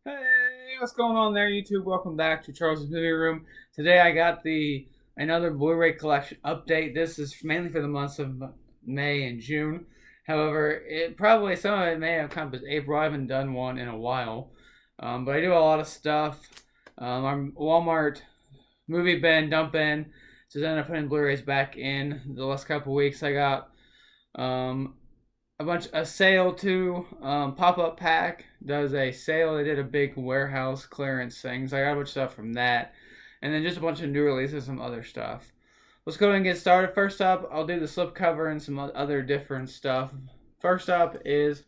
Hey, what's going on there, YouTube? Welcome back to Charles's Movie Room. Today I got another Blu-ray collection update. This is mainly for the months of May and June. However, some of it may have come as April. I haven't done one in a while, but I do a lot of stuff. Our Walmart movie bin, dump bin, so then I putting Blu-rays back in the last couple weeks. I got um, a sale too. Pop-up pack does a sale. They did a big warehouse clearance thing, so I got a bunch of stuff from that, and then just a bunch of new releases, some other stuff. Let's go ahead and get started. First up, I'll do the slipcover and some other different stuff. First up is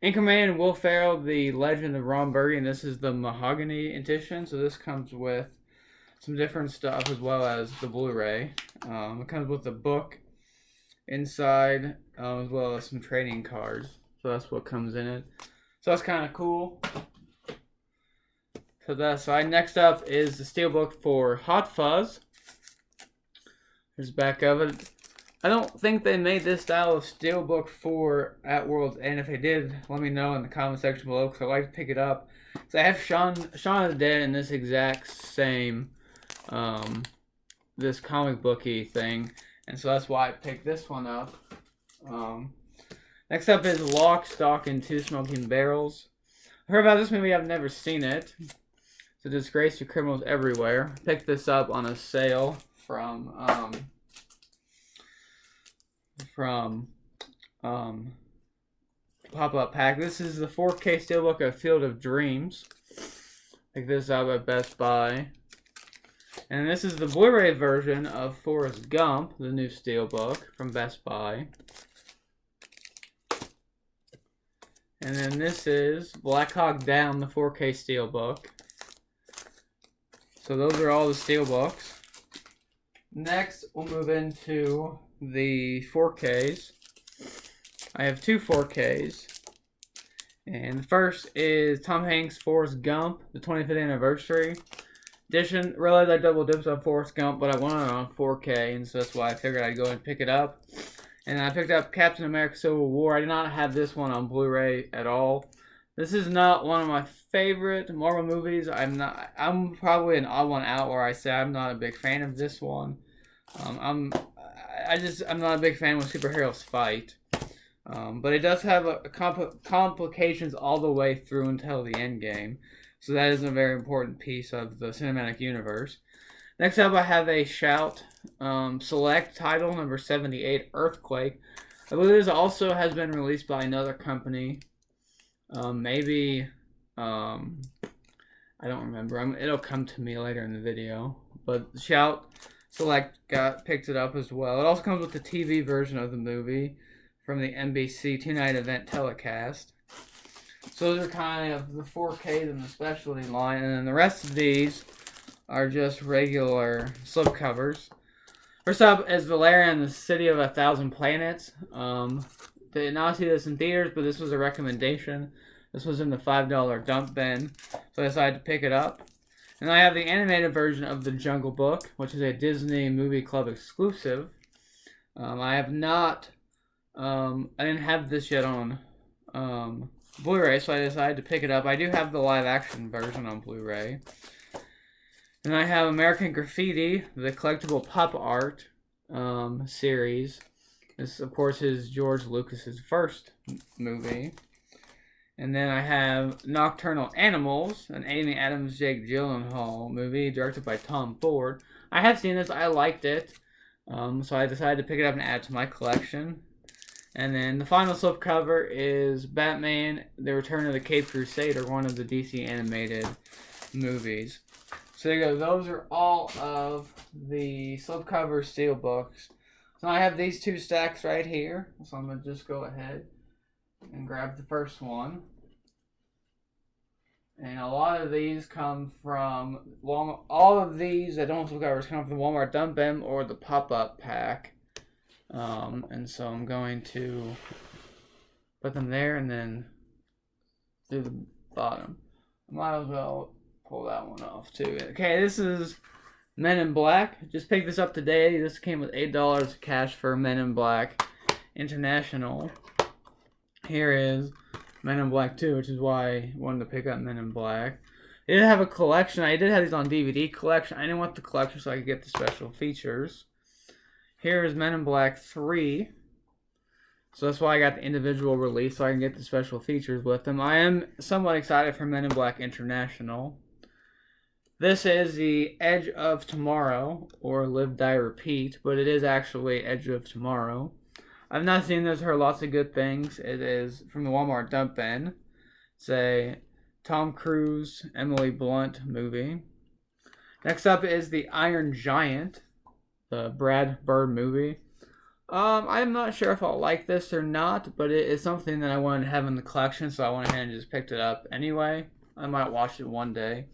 Anchorman and Will Ferrell, The Legend of Ron Burgundy, and this is the Mahogany edition. So this comes with some different stuff as well as the Blu-ray. It comes with the book inside, as well as some trading cards. So that's what comes in it. So that's kind of cool. So that side. Next up is the steelbook for Hot Fuzz. There's the back of it. I don't think they made this style of steelbook for at World's End. If they did, let me know in the comment section below, because I'd like to pick it up. So I have Shaun of the Dead in this exact same this comic booky thing, and so that's why I picked this one up. Next up is Lock, Stock, and Two Smoking Barrels. I heard about this movie. I've never seen it. It's a disgrace to criminals everywhere. Picked this up on a sale from Pop-Up Pack. This is the 4K steelbook of Field of Dreams. Picked this up at Best Buy. And this is the Blu-ray version of Forrest Gump, the new steelbook from Best Buy. And then this is Black Hawk Down, the 4K steelbook. So those are all the steelbooks. Next, we'll move into the 4Ks. I have two 4Ks. And the first is Tom Hanks' Forrest Gump, the 25th anniversary edition. Realized I double dipped on Forrest Gump, but I wanted it on 4K, and so that's why I figured I'd go and pick it up. And I picked up Captain America Civil War. I did not have this one on Blu-ray at all. This is not one of my favorite Marvel movies. I'm probably an odd one out where I say I'm not a big fan of this one. I'm not a big fan when superheroes fight. But it does have complications all the way through until the end game. So that is a very important piece of the cinematic universe. Next up, I have a Shout Select title, number 78, Earthquake. I believe this also has been released by another company. Maybe, I don't remember. It'll come to me later in the video. But Shout Select picked it up as well. It also comes with the TV version of the movie from the NBC two-night event telecast. So those are kind of the 4Ks in the specialty line, and then the rest of these are just regular slipcovers. First up is Valerian, the City of a Thousand Planets. Did not see this in theaters, but this was a recommendation. This was in the $5 dump bin, so I decided to pick it up. And I have the animated version of The Jungle Book, which is a Disney Movie Club exclusive. I didn't have this yet on Blu-ray, so I decided to pick it up. I do have the live-action version on Blu-ray. And I have American Graffiti, the collectible pop art series. This, of course, is George Lucas's first movie. And then I have Nocturnal Animals, an Amy Adams, Jake Gyllenhaal movie directed by Tom Ford. I have seen this. I liked it. So I decided to pick it up and add it to my collection. And then the final slipcover is Batman, The Return of the Caped Crusader, one of the DC animated movies. So there you go. Those are all of the slipcover steelbooks. So I have these two stacks right here. So I'm going to just go ahead and grab the first one. And a lot of these come from Walmart. All of these that don't have slipcovers come from the Walmart dump bin or the pop-up pack. And so I'm going to put them there and then do the bottom. I might as well pull that one off too. Okay, this is Men in Black. Just picked this up today. This came with $8 cash for Men in Black International. Here is Men in Black 2, which is why I wanted to pick up Men in Black. I did have a collection. I did have these on DVD collection. I didn't want the collection so I could get the special features. Here is Men in Black 3. So that's why I got the individual release so I can get the special features with them. I am somewhat excited for Men in Black International. This is the Edge of Tomorrow, or Live, Die, Repeat, but it is actually Edge of Tomorrow. I've not seen this, heard lots of good things. It is from the Walmart dump bin. It's a Tom Cruise, Emily Blunt movie. Next up is The Iron Giant, the Brad Bird movie. I'm not sure if I'll like this or not, but it is something that I wanted to have in the collection, so I went ahead and just picked it up anyway. I might watch it one day.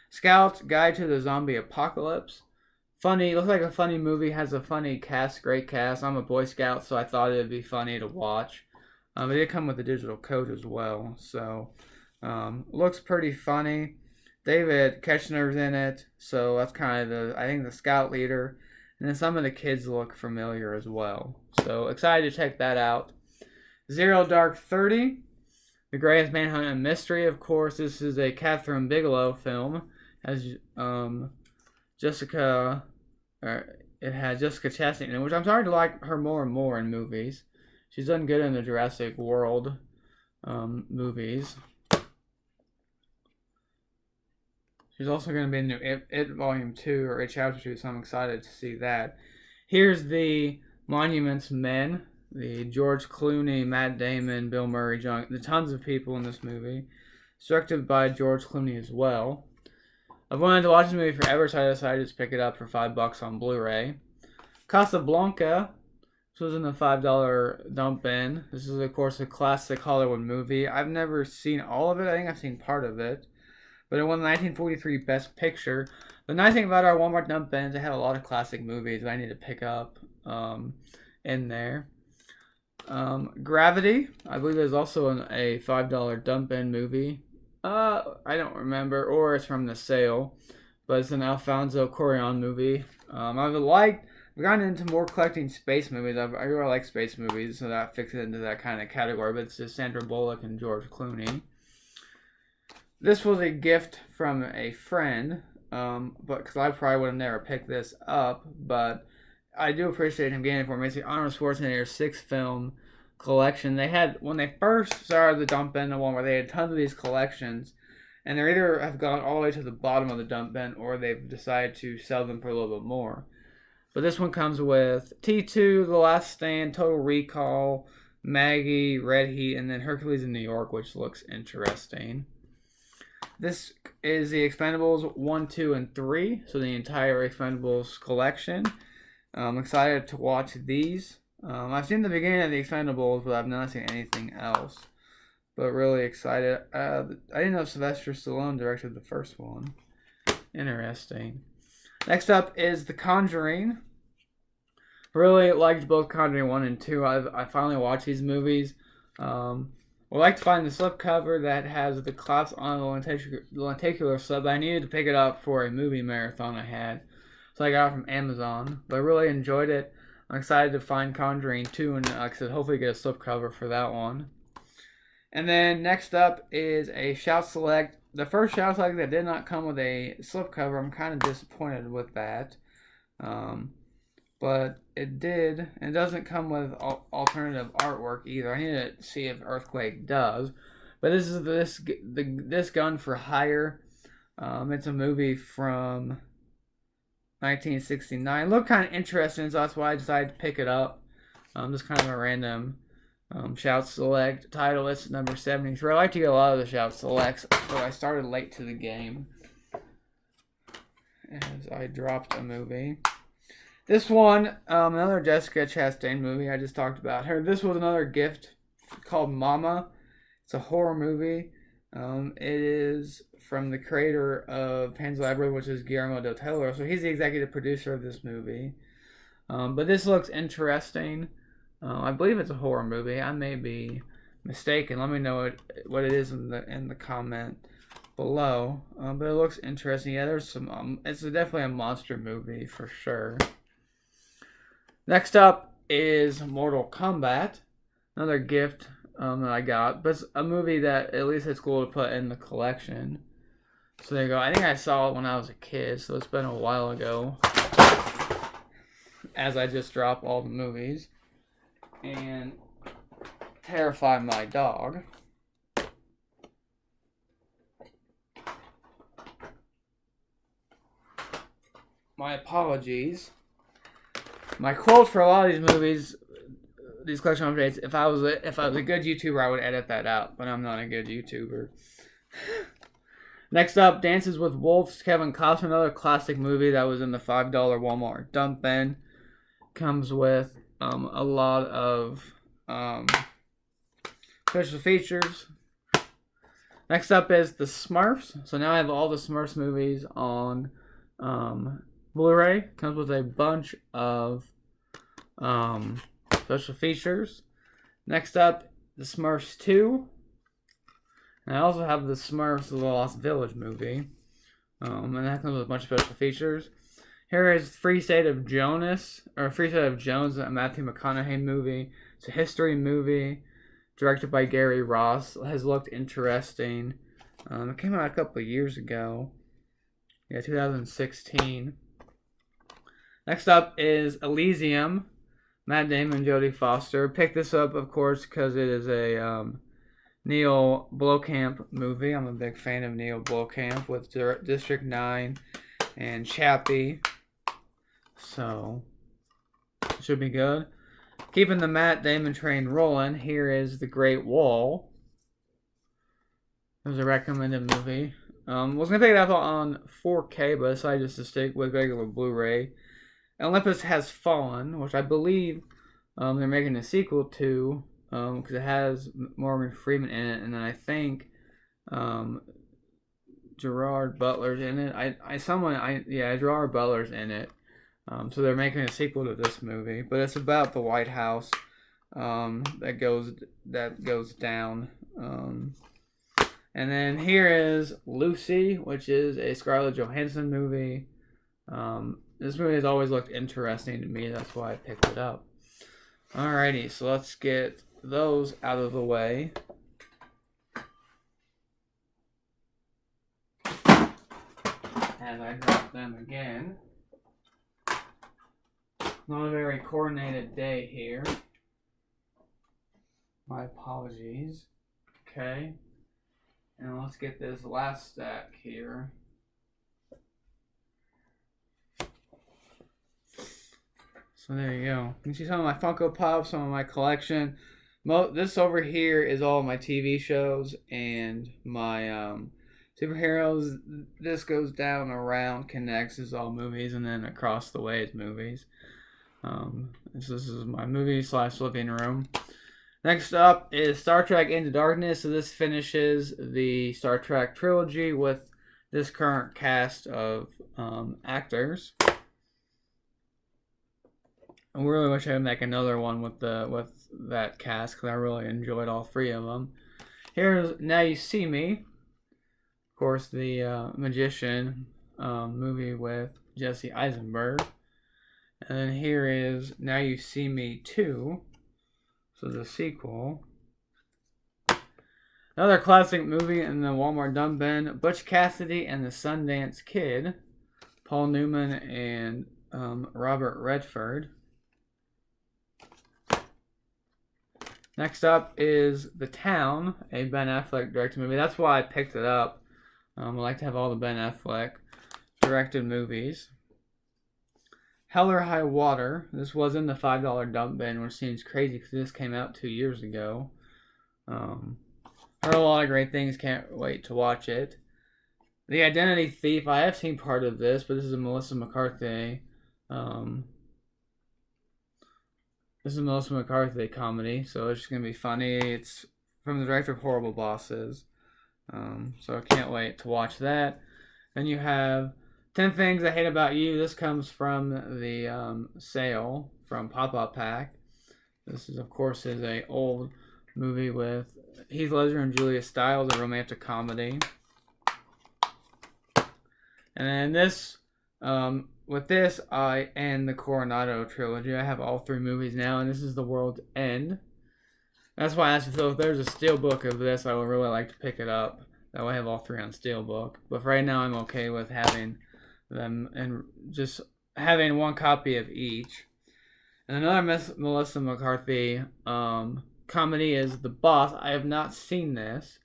Scout, Guide to the Zombie Apocalypse. Funny, looks like a funny movie, has a funny cast, great cast. I'm a Boy Scout, so I thought it would be funny to watch. It did come with a digital code as well, so looks pretty funny. David Ketchner's in it, so that's kind of I think the scout leader. And then some of the kids look familiar as well. So excited to check that out. Zero Dark 30. The Greatest Manhunt and Mystery, of course. This is a Catherine Bigelow film. It has Jessica Chastain in it, which I'm starting to like her more and more in movies. She's done good in the Jurassic World movies. She's also going to be in the new It Volume 2 or It Chapter 2, so I'm excited to see that. Here's the Monuments Men, the George Clooney, Matt Damon, Bill Murray, the tons of people in this movie. It's directed by George Clooney as well. I've wanted to watch this movie forever, so I decided to just pick it up for $5 on Blu-ray. Casablanca. This was in the $5 dump bin. This is, of course, a classic Hollywood movie. I've never seen all of it. I think I've seen part of it. But it won the 1943 Best Picture. The nice thing about our Walmart dump bins, they had a lot of classic movies that I need to pick up in there. Gravity, I believe there's also a $5 dump bin movie. I don't remember, or it's from the sale. But it's an Alfonso Cuarón movie. I've gotten into more collecting space movies. I really like space movies, so that fits into that kind of category. But it's just Sandra Bullock and George Clooney. This was a gift from a friend, but because I probably would have never picked this up, but I do appreciate him getting it for me. It's the Arnold Schwarzenegger 6-film collection. They had, when they first started the dump bin in Walmart, they had tons of these collections, and they either have gone all the way to the bottom of the dump bin, or they've decided to sell them for a little bit more. But this one comes with T2, The Last Stand, Total Recall, Maggie, Red Heat, and then Hercules in New York, which looks interesting. This is the Expendables 1, 2, and 3, so the entire Expendables collection. I'm excited to watch these. I've seen the beginning of the Expendables, but I've not seen anything else. But really excited. I didn't know Sylvester Stallone directed the first one. Interesting. Next up is The Conjuring. Really liked both Conjuring 1 and 2. I finally watched these movies. I'd like to find the slipcover that has the collapse on the lenticular slip. I needed to pick it up for a movie marathon I had. So I got it from Amazon. But I really enjoyed it. I'm excited to find Conjuring 2 and, like I said, hopefully get a slipcover for that one. And then next up is a Shout Select. The first Shout Select that did not come with a slipcover. I'm kind of disappointed with that. But it did, and it doesn't come with alternative artwork either. I need to see if Earthquake does. But this is this Gun for Hire. It's a movie from 1969. It looked kind of interesting, so that's why I decided to pick it up. Just kind of a random Shout Select title. It's number 73. I like to get a lot of the Shout Selects, but I started late to the game as I dropped a movie. This one, another Jessica Chastain movie. I just talked about her. This was another gift called Mama. It's a horror movie. It is from the creator of Pan's Labyrinth, which is Guillermo del Toro. So he's the executive producer of this movie. But this looks interesting. I believe it's a horror movie. I may be mistaken. Let me know what it is in the comment below. But it looks interesting. Yeah, there's some. It's definitely a monster movie for sure. Next up is Mortal Kombat, another gift that I got, but it's a movie that at least it's cool to put in the collection. So there you go. I think I saw it when I was a kid, so it's been a while ago. As I just drop all the movies and terrify my dog. My apologies. My quote for a lot of these movies, these collection updates, if I was a good YouTuber, I would edit that out, but I'm not a good YouTuber. Next up, Dances with Wolves, Kevin Costner, another classic movie that was in the $5 Walmart dump bin. Comes with a lot of special features. Next up is the Smurfs. So now I have all the Smurfs movies on Blu-ray. Comes with a bunch of special features. Next up, the Smurfs 2. And I also have the Smurfs The Lost Village movie. And that comes with a bunch of special features. Here is Free State of Jonas, or Free State of Jones, a Matthew McConaughey movie. It's a history movie directed by Gary Ross. It has looked interesting. It came out a couple of years ago. Yeah, 2016. Next up is Elysium, Matt Damon, Jodie Foster. Picked this up, of course, because it is a Neil Blomkamp movie. I'm a big fan of Neil Blomkamp with District 9 and Chappie. So, it should be good. Keeping the Matt Damon train rolling, here is The Great Wall. It was a recommended movie. Was going to pick it up on 4K, but decided just to stick with regular Blu-ray. Olympus Has Fallen, which I believe they're making a sequel to, because it has Morgan Freeman in it, and then I think Gerard Butler's in it. Gerard Butler's in it. So they're making a sequel to this movie, but it's about the White House that goes down. And then here is Lucy, which is a Scarlett Johansson movie. This movie has always looked interesting to me. That's why I picked it up. Alrighty, so let's get those out of the way. As I drop them again. Not a very coordinated day here. My apologies. Okay. And let's get this last stack here. So there you go. You can see some of my Funko Pops, some of my collection. This over here is all my TV shows and my superheroes. This goes down, around, connects, is all movies, and then across the way is movies. This is my movie / living room. Next up is Star Trek Into Darkness. So this finishes the Star Trek trilogy with this current cast of actors. I really wish I would make another one with that cast, because I really enjoyed all three of them. Here's Now You See Me. Of course, the Magician movie with Jesse Eisenberg. And then here is Now You See Me 2. So the sequel. Another classic movie in the Walmart dump bin, Butch Cassidy and the Sundance Kid. Paul Newman and Robert Redford. Next up is The Town, a Ben Affleck directed movie. That's why I picked it up. I like to have all the Ben Affleck directed movies. Hell or High Water. This was in the $5 dump bin, which seems crazy because this came out 2 years ago. Heard a lot of great things. Can't wait to watch it. The Identity Thief. I have seen part of this, but this is a Melissa McCarthy. This is a Melissa McCarthy comedy, so it's just going to be funny. It's from the director of Horrible Bosses. So I can't wait to watch that. Then you have 10 Things I Hate About You. This comes from the sale from Pop-Up Pack. This is, of course, an old movie with Heath Ledger and Julia Stiles, a romantic comedy. And then this, with this, I end the Coronado trilogy. I have all 3 movies now, and this is The World's End. That's why I asked you, so if there's a steelbook of this, I would really like to pick it up. That way I have all 3 on steelbook. But for right now, I'm okay with having them and just having 1 copy of each. And another Melissa McCarthy comedy is The Boss. I have not seen this.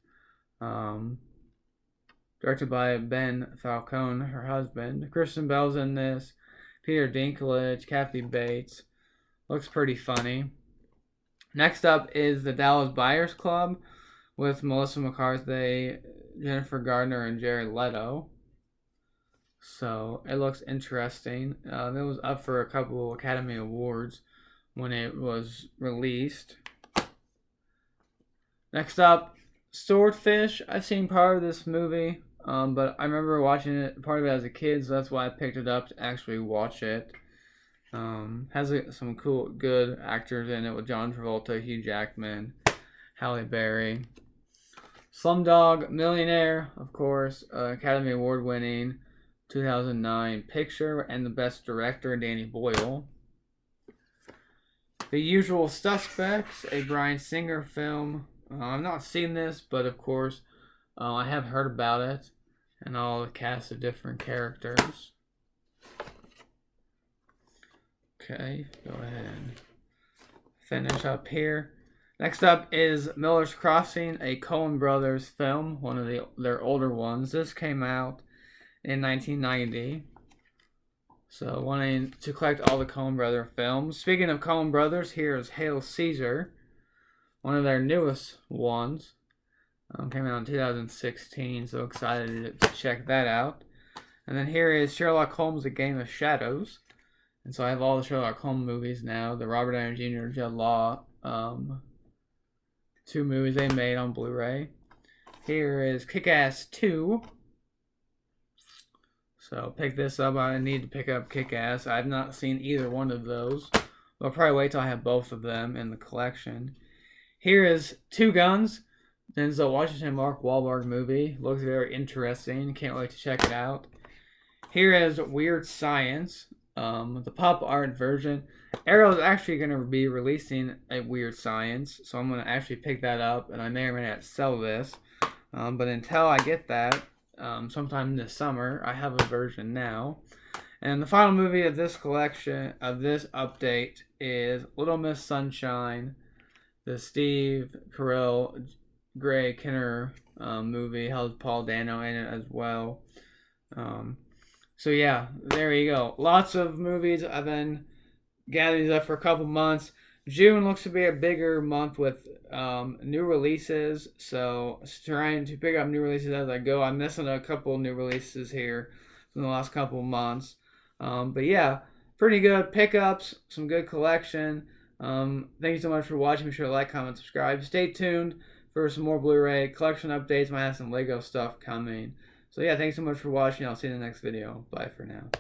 Directed by Ben Falcone, her husband. Kristen Bell's in this. Peter Dinklage, Kathy Bates. Looks pretty funny. Next up is The Dallas Buyers Club with Melissa McCarthy, Jennifer Gardner, and Jared Leto. So it looks interesting. It was up for a couple Academy Awards when it was released. Next up, Swordfish. I've seen part of this movie, but I remember watching part of it as a kid, so that's why I picked it up to actually watch it. Has some cool, good actors in it with John Travolta, Hugh Jackman, Halle Berry. Slumdog Millionaire, of course, Academy Award winning 2009 picture, and the best director, Danny Boyle. The Usual Suspects, a Bryan Singer film. I've not seen this, but of course, I have heard about it, and all the cast of different characters. Okay, go ahead and finish up here. Next up is Miller's Crossing, a Coen Brothers film, one of their older ones. This came out in 1990. So, wanting to collect all the Coen Brother films. Speaking of Coen Brothers, here is Hail Caesar, one of their newest ones. Came out in 2016, so excited to check that out. And then here is Sherlock Holmes, A Game of Shadows. And so I have all the Sherlock Holmes movies now. The Robert Downey Jr., Judd Law, 2 movies they made on Blu-ray. Here is Kick-Ass 2. So pick this up. I need to pick up Kick-Ass. I've not seen either one of those. I'll probably wait till I have both of them in the collection. Here is Two Guns, Denzel Washington, Mark Wahlberg movie. Looks very interesting. Can't wait to check it out. Here is Weird Science, the pop art version. Arrow is actually going to be releasing a Weird Science, so I'm going to actually pick that up, and I may or may not sell this. But until I get that, sometime this summer, I have a version now. And the final movie of this collection, of this update, is Little Miss Sunshine, the Steve Carell, Gray Kinner movie. Has Paul Dano in it as well. So yeah, there you go. Lots of movies. I've been gathering these up for a couple months. June looks to be a bigger month with new releases. So trying to pick up new releases as I go. I'm missing a couple new releases here in the last couple months. But yeah, pretty good pickups. Some good collection. Thank you so much for watching. Be sure to like, comment, subscribe. Stay tuned for some more Blu-ray collection updates. Might have some Lego stuff coming. So yeah, thanks so much for watching. I'll see you in the next video. Bye for now.